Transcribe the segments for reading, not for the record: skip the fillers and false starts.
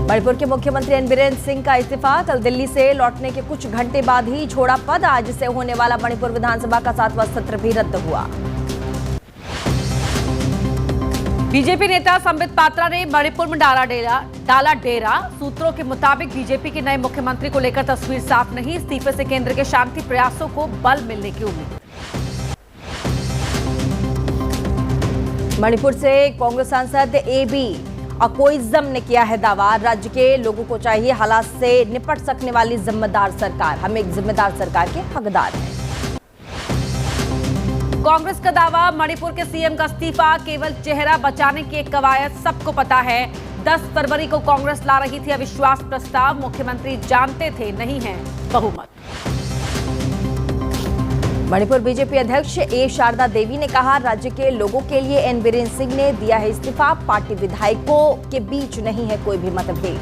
मणिपुर के मुख्यमंत्री एन बीरेन सिंह का इस्तीफा। कल दिल्ली से लौटने के कुछ घंटे बाद ही छोड़ा पद। आज से होने वाला मणिपुर विधानसभा का 7वां सत्र भी रद्द हुआ। बीजेपी नेता संबित पात्रा ने मणिपुर में डाला डेरा। सूत्रों के मुताबिक बीजेपी के नए मुख्यमंत्री को लेकर तस्वीर साफ नहीं। इस्तीफे से केंद्र के शांति प्रयासों को बल मिलने की उम्मीद। मणिपुर से कांग्रेस सांसद एबी अकोइजम ने किया है दावा। राज्य के लोगों को चाहिए हालात से निपट सकने वाली जिम्मेदार सरकार। हम एक जिम्मेदार सरकार के हकदार हैं। कांग्रेस का दावा, मणिपुर के सीएम का इस्तीफा केवल चेहरा बचाने की एक कवायद सबको पता है। 10 फरवरी को कांग्रेस ला रही थी अविश्वास प्रस्ताव। मुख्यमंत्री जानते थे नहीं है बहुमत। मणिपुर बीजेपी अध्यक्ष ए शारदा देवी ने कहा, राज्य के लोगों के लिए एन बीरेन सिंह ने दिया है इस्तीफा। पार्टी विधायकों के बीच नहीं है कोई भी मतभेद।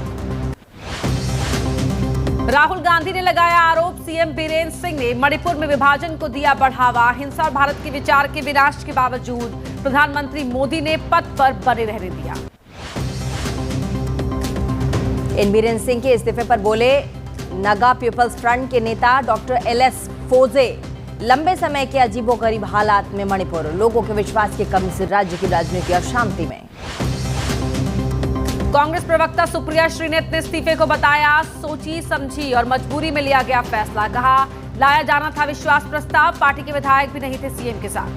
राहुल गांधी ने लगाया आरोप, सीएम बीरेन सिंह ने मणिपुर में विभाजन को दिया बढ़ावा। हिंसा और भारत के विचार के विनाश के बावजूद प्रधानमंत्री मोदी ने पद पर बने रहने दिया। एन बीरेन सिंह के इस्तीफे पर बोले नागा पीपल्स फ्रंट के नेता डॉक्टर एलएस फोजे, लंबे समय के अजीबोगरीब हालात में मणिपुर, लोगों के विश्वास की कमी से राज्य की राजनीति अशांति में। कांग्रेस प्रवक्ता सुप्रिया श्रीनेत ने इस्तीफे को बताया सोची समझी और मजबूरी में लिया गया फैसला। कहा, लाया जाना था विश्वास प्रस्ताव। पार्टी के विधायक भी नहीं थे सीएम के साथ।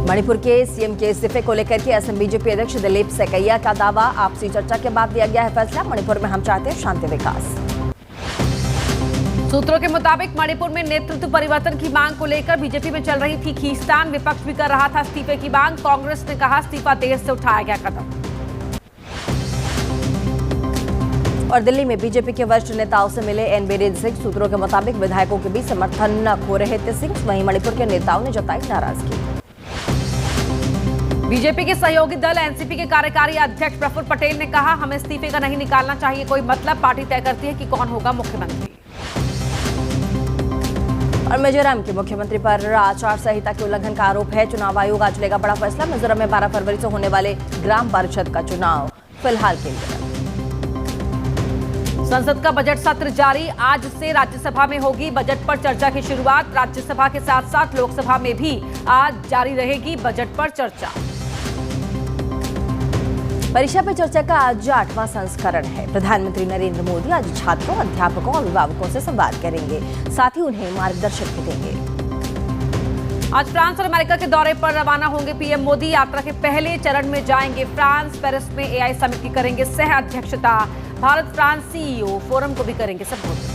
मणिपुर के सीएम के इस्तीफे को लेकर के असम बीजेपी अध्यक्ष दिलीप सेकैया का दावा, आपसी चर्चा के बाद लिया गया है फैसला। मणिपुर में हम चाहते हैं शांति विकास। सूत्रों के मुताबिक मणिपुर में नेतृत्व परिवर्तन की मांग को लेकर बीजेपी में चल रही थी खींचतान। विपक्ष भी कर रहा था इस्तीफे की मांग। कांग्रेस ने कहा इस्तीफा देर से उठाया गया कदम। और दिल्ली में बीजेपी के वरिष्ठ नेताओं से मिले एन बीरेन सिंह। सूत्रों के मुताबिक विधायकों के बीच समर्थन न खो रहे थे सिंह। वहीं मणिपुर के नेताओं ने जताई नाराजगी। बीजेपी के सहयोगी दल एनसीपी के कार्यकारी अध्यक्ष प्रफुल्ल पटेल ने कहा, हमें इस्तीफे का नहीं निकालना चाहिए कोई मतलब। पार्टी तय करती है कि कौन होगा मुख्यमंत्री। और मिजोरम के मुख्यमंत्री पर आचार संहिता के उल्लंघन का आरोप है। चुनाव आयोग आज लेगा बड़ा फैसला। मिजोरम में 12 फरवरी से होने वाले ग्राम परिषद का चुनाव फिलहाल के लिए। संसद का बजट सत्र जारी। आज से राज्यसभा में होगी बजट पर चर्चा की शुरुआत। राज्यसभा के साथ साथ लोकसभा में भी आज जारी रहेगी बजट पर चर्चा। परीक्षा पे चर्चा का आज 8वां संस्करण है। प्रधानमंत्री नरेंद्र मोदी आज छात्रों, अध्यापकों और अभिभावकों से संवाद करेंगे। साथ ही उन्हें मार्गदर्शन भी देंगे। आज फ्रांस और अमेरिका के दौरे पर रवाना होंगे पीएम मोदी। यात्रा के पहले चरण में जाएंगे फ्रांस। पेरिस में एआई समिट की करेंगे सह अध्यक्षता। भारत फ्रांस सीईओ फोरम को भी करेंगे संबोधित।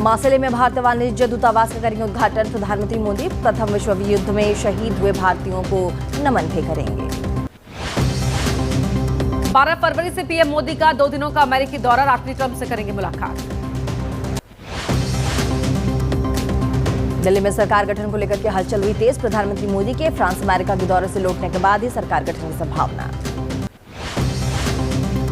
मार्सेले में भारत वाणिज्य दूतावास का करेंगे उद्घाटन। प्रधानमंत्री मोदी प्रथम विश्व युद्ध में शहीद हुए भारतीयों को नमन भी करेंगे। 12 फरवरी से पीएम मोदी का 2 दिनों का अमेरिकी दौरा। राष्ट्रपति ट्रंप से करेंगे मुलाकात। दिल्ली में सरकार गठन को लेकर के हलचल हुई तेज। प्रधानमंत्री मोदी के फ्रांस अमेरिका के दौरे से लौटने के बाद ही सरकार गठन की संभावना।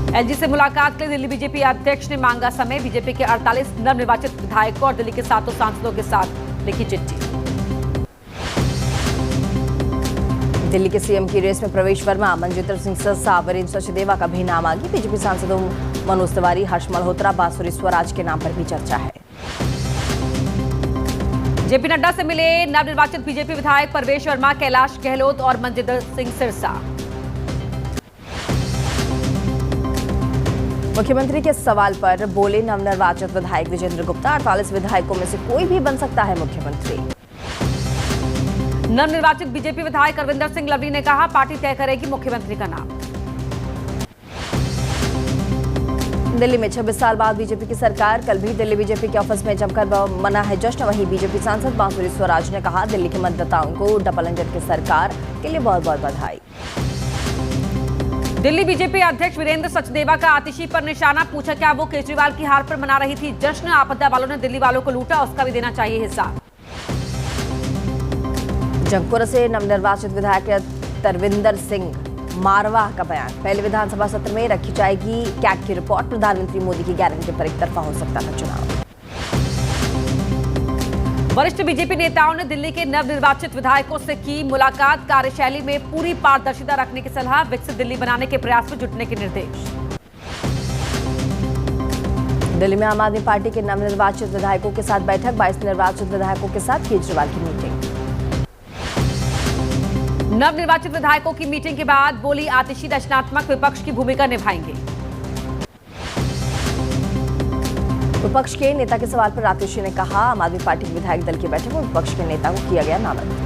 एलजी से मुलाकात के लिए दिल्ली बीजेपी अध्यक्ष ने मांगा समय। बीजेपी के 48 नवनिर्वाचित विधायकों और दिल्ली के 7 सांसदों के साथ लिखी चिट्ठी। दिल्ली के सीएम की रेस में प्रवेश वर्मा, मनजिंदर सिंह सिरसा, वीरेंद्र सचदेवा का भी नाम आ गया। बीजेपी सांसदों मनोज तिवारी, हर्ष मल्होत्रा, बांसुरी स्वराज के नाम पर भी चर्चा है। जेपी नड्डा से मिले नवनिर्वाचित बीजेपी विधायक परवेश वर्मा, कैलाश गहलोत और मनजिंदर सिंह सिरसा। मुख्यमंत्री के सवाल पर बोले नवनिर्वाचित विधायक विजेंद्र गुप्ता, 48 विधायकों में से कोई भी बन सकता है मुख्यमंत्री। नवनिर्वाचित बीजेपी विधायक अरविंदर सिंह लवली ने कहा, पार्टी तय करेगी मुख्यमंत्री का नाम। दिल्ली में 26 साल बाद बीजेपी की सरकार। कल भी दिल्ली बीजेपी के ऑफिस में जमकर मना है जश्न। वहीं बीजेपी सांसद बांसुरी स्वराज ने कहा, दिल्ली के मतदाताओं को डबल इंजन की सरकार के लिए बहुत बहुत बधाई। दिल्ली बीजेपी अध्यक्ष वीरेंद्र सचदेवा का आतिशी पर निशाना। पूछा क्या वो केजरीवाल की हार पर मना रही थी जश्न। आपदा वालों ने दिल्ली वालों को लूटा, उसका भी देना चाहिए हिसाब। जंगपुर से नवनिर्वाचित विधायक तरविंदर सिंह मारवाह का बयान। पहले विधानसभा सत्र में रखी जाएगी कैग की रिपोर्ट। प्रधानमंत्री मोदी की गारंटी पर एक तरफा हो सकता था चुनाव। वरिष्ठ बीजेपी नेताओं ने दिल्ली के नवनिर्वाचित विधायकों से की मुलाकात। कार्यशैली में पूरी पारदर्शिता रखने की सलाह। विकसित दिल्ली बनाने के प्रयास में जुटने के निर्देश। दिल्ली में आम आदमी पार्टी के नवनिर्वाचित विधायकों के साथ बैठक। 22 निर्वाचित विधायकों के साथ केजरीवाल की मीटिंग। नवनिर्वाचित विधायकों की मीटिंग के बाद बोली आतिशी रचनात्मक विपक्ष की भूमिका निभाएंगे। विपक्ष के नेता के सवाल पर आतिशी ने कहा, आम आदमी पार्टी के विधायक दल की बैठक में विपक्ष के नेता को किया गया नामंजूर।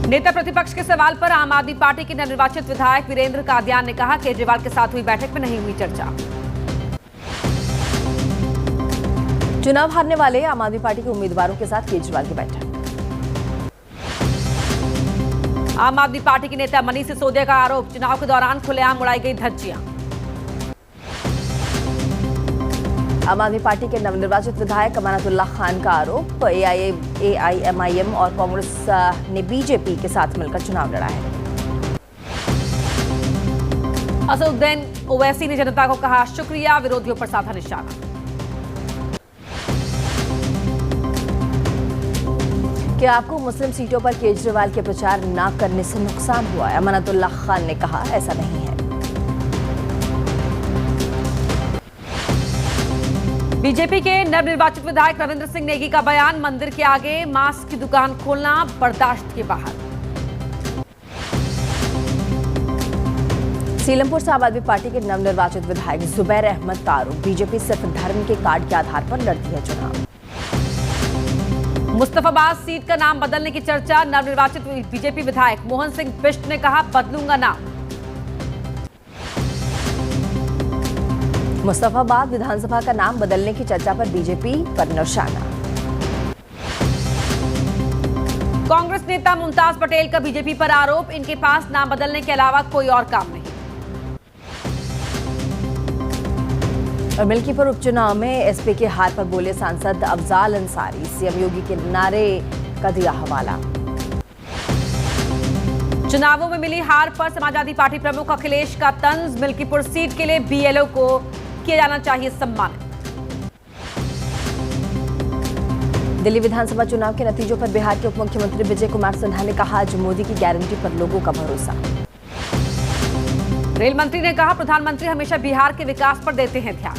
नेता प्रतिपक्ष के सवाल पर आम आदमी पार्टी के नवनिर्वाचित विधायक वीरेंद्र कादियान ने कहा, केजरीवाल के साथ हुई बैठक में नहीं हुई चर्चा। चुनाव हारने वाले आम आदमी पार्टी के उम्मीदवारों के साथ केजरीवाल की बैठक। आम आदमी पार्टी के नेता मनीष सिसोदिया का आरोप, चुनाव के दौरान खुलेआम उड़ाई गई धज्जियां। आम आदमी पार्टी के नवनिर्वाचित विधायक अमानतुल्लाह खान का आरोप, एआईएमआईएम और कांग्रेस ने बीजेपी के साथ मिलकर चुनाव लड़ा है। असदुद्दीन ओवैसी ने जनता को कहा, शुक्रिया, विरोधियों पर साधा निशाना। क्या आपको मुस्लिम सीटों पर केजरीवाल के प्रचार न करने से नुकसान हुआ है? अमानतुल्लाह खान ने कहा, ऐसा नहीं है। बीजेपी के नवनिर्वाचित विधायक रविंद्र सिंह नेगी का बयान, मंदिर के आगे मास्क की दुकान खोलना बर्दाश्त के बाहर। सीलमपुर से आम आदमी पार्टी के नवनिर्वाचित विधायक जुबैर अहमद का आरोप, बीजेपी सिर्फ धर्म के कार्ड के आधार पर लड़ती है चुनाव। मुस्तफाबाद सीट का नाम बदलने की चर्चा, नवनिर्वाचित बीजेपी विधायक मोहन सिंह बिष्ट ने कहा, बदलूंगा नाम। मुस्तफाबाद विधानसभा का नाम बदलने की चर्चा पर बीजेपी पर निशाना। कांग्रेस नेता मुमताज पटेल का बीजेपी पर आरोप, इनके पास नाम बदलने के अलावा कोई और काम नहीं। और मिल्कीपुर उपचुनाव में एसपी के हार पर बोले सांसद अफजाल अंसारी, सीएम योगी के नारे का दिया हवाला। चुनावों में मिली हार पर समाजवादी पार्टी प्रमुख अखिलेश का तंज, मिल्कीपुर सीट के लिए बीएलओ को किया जाना चाहिए सम्मानित। दिल्ली विधानसभा चुनाव के नतीजों पर बिहार के उप मुख्यमंत्री विजय कुमार सिन्हा ने कहा, आज मोदी की गारंटी पर लोगों का भरोसा। रेल मंत्री ने कहा, प्रधानमंत्री हमेशा बिहार के विकास पर देते हैं ध्यान।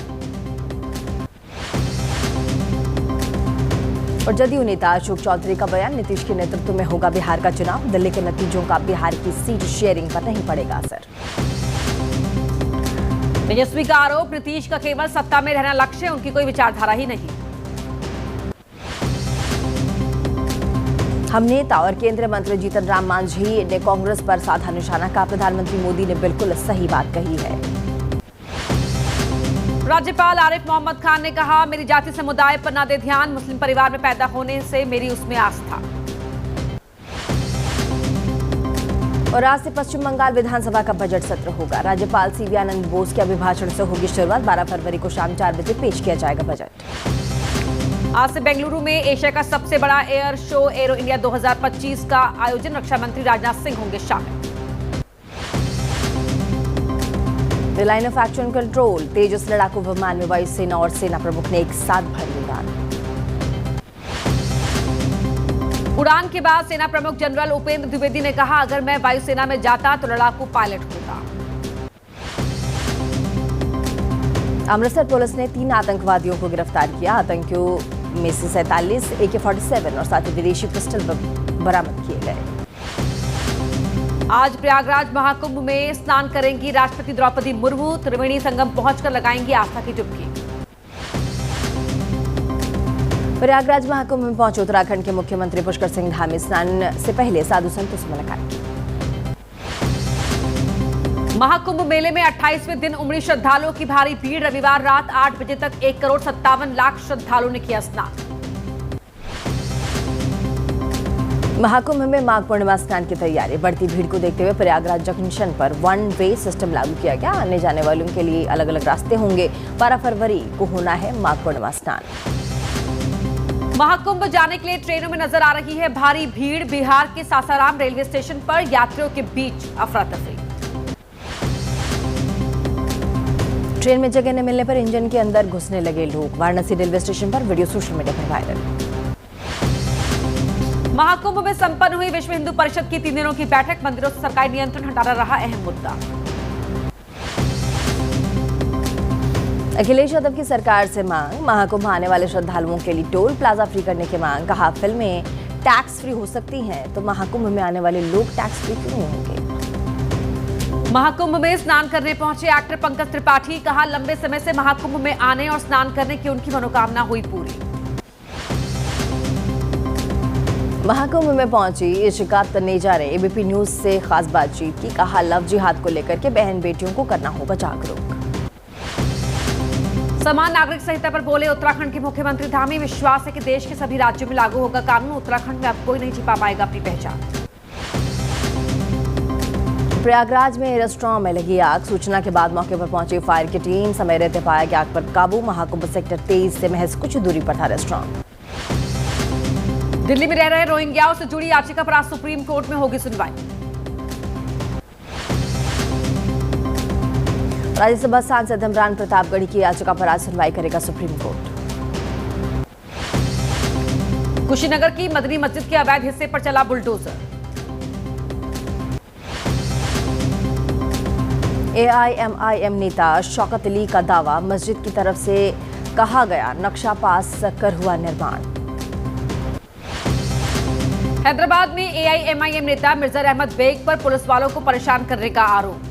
और जदयू नेता अशोक चौधरी का बयान, नीतीश के नेतृत्व में होगा बिहार का चुनाव, दिल्ली के नतीजों का बिहार की सीट शेयरिंग पर नहीं पड़ेगा असर। तेजस्वी का आरोप, नीतीश का केवल सत्ता में रहना लक्ष्य है, उनकी कोई विचारधारा ही नहीं। हम नेता और केंद्रीय मंत्री जीतन राम मांझी ने कांग्रेस पर साधा निशाना, कहा, प्रधानमंत्री मोदी ने बिल्कुल सही बात कही है। राज्यपाल आरिफ मोहम्मद खान ने कहा, मेरी जाति समुदाय पर न दे ध्यान, मुस्लिम परिवार में पैदा होने से मेरी उसमें आस्था। और आज से पश्चिम बंगाल विधानसभा का बजट सत्र होगा। राज्यपाल सीवी आनंद बोस के अभिभाषण से होगी शुरुआत। 12 फरवरी को शाम 4 बजे पेश किया जाएगा बजट। आज से बेंगलुरु में एशिया का सबसे बड़ा एयर शो एरो इंडिया 2025 का आयोजन, रक्षा मंत्री राजनाथ सिंह होंगे शामिल। The line of action control, Tejas लड़ाकू विमान में वायुसेना और सेना प्रमुख ने एक साथ भरी उड़ान। उड़ान के बाद सेना प्रमुख जनरल उपेंद्र द्विवेदी ने कहा, अगर मैं वायुसेना में जाता तो लड़ाकू पायलट होता। अमृतसर पुलिस ने 3 आतंकवादियों को गिरफ्तार किया। आतंकियों में से 47 AK-47 और 7 विदेशी पिस्टल बरामद किए गए। आज प्रयागराज महाकुंभ में स्नान करेंगी राष्ट्रपति द्रौपदी मुर्मू, त्रिवेणी संगम पहुंचकर लगाएंगी आस्था की डुबकी। प्रयागराज महाकुंभ में पहुंचे उत्तराखंड के मुख्यमंत्री पुष्कर सिंह धामी, स्नान से पहले साधु संतों से मुलाकात की। महाकुंभ मेले में 28वें दिन उमड़ी श्रद्धालुओं की भारी भीड़, रविवार रात 8 बजे तक 1,57,00,000 श्रद्धालुओं ने किया स्नान। महाकुंभ में माघ पूर्णिमा स्नान की तैयारी, बढ़ती भीड़ को देखते हुए प्रयागराज जंक्शन पर 1 वे सिस्टम लागू किया गया। आने जाने वालों के लिए अलग अलग रास्ते होंगे। 12 फरवरी को होना है माघ पूर्णिमा स्नान। महाकुंभ जाने के लिए ट्रेनों में नजर आ रही है भारी भीड़। बिहार के सासाराम रेलवे स्टेशन पर यात्रियों के बीच अफरा तफरी। ट्रेन में जगह न मिलने पर इंजन के अंदर घुसने लगे लोग। वाराणसी रेलवे स्टेशन पर वीडियो सोशल मीडिया पर वायरल। महाकुंभ में संपन्न हुई विश्व हिंदू परिषद की 3 दिनों की बैठक। मंदिरों से सरकारी नियंत्रण हटाना रहा अहम मुद्दा। अखिलेश यादव की सरकार से मांग। महाकुंभ आने वाले श्रद्धालुओं के लिए टोल प्लाजा फ्री करने की मांग। कहा, फिल्में टैक्स फ्री हो सकती हैं तो महाकुंभ में आने वाले लोग टैक्स फ्री क्यों नहीं होंगे। महाकुंभ में स्नान करने पहुंचे एक्टर पंकज त्रिपाठी। कहा, लंबे समय से महाकुंभ में आने और स्नान करने की उनकी मनोकामना हुई पूरी। महाकुंभ में पहुंची इशिका तनेजा ने एबीपी न्यूज से खास बातचीत की। कहा, लव जिहाद को लेकर के बहन बेटियों को करना होगा जागरूक। समान नागरिक संहिता पर बोले उत्तराखंड के मुख्यमंत्री धामी। विश्वास है कि देश के सभी राज्यों में लागू होगा कानून। उत्तराखंड में अब कोई नहीं छिपा पाएगा अपनी पहचान। प्रयागराज में रेस्टोरेंट में लगी आग। सूचना के बाद मौके पर पहुंची फायर की टीम। समय रहते पाया गया आग पर काबू। महाकुंभ सेक्टर 23 से महज कुछ दूरी पर था रेस्टोरेंट। दिल्ली में रह रहे रोहिंग्याओं से जुड़ी याचिका पर आज सुप्रीम कोर्ट में होगी सुनवाई। राज्यसभा सांसद इमरान प्रतापगढ़ी की याचिका पर आज सुनवाई करेगा सुप्रीम कोर्ट। कुशीनगर की मदनी मस्जिद के अवैध हिस्से पर चला बुलडोजर। एआईएमआईएम नेता शौकत अली का दावा, मस्जिद की तरफ से कहा गया नक्शा पास कर हुआ निर्माण। हैदराबाद में एआईएमआईएम नेता मिर्जा अहमद बेग पर पुलिस वालों को परेशान करने का आरोप।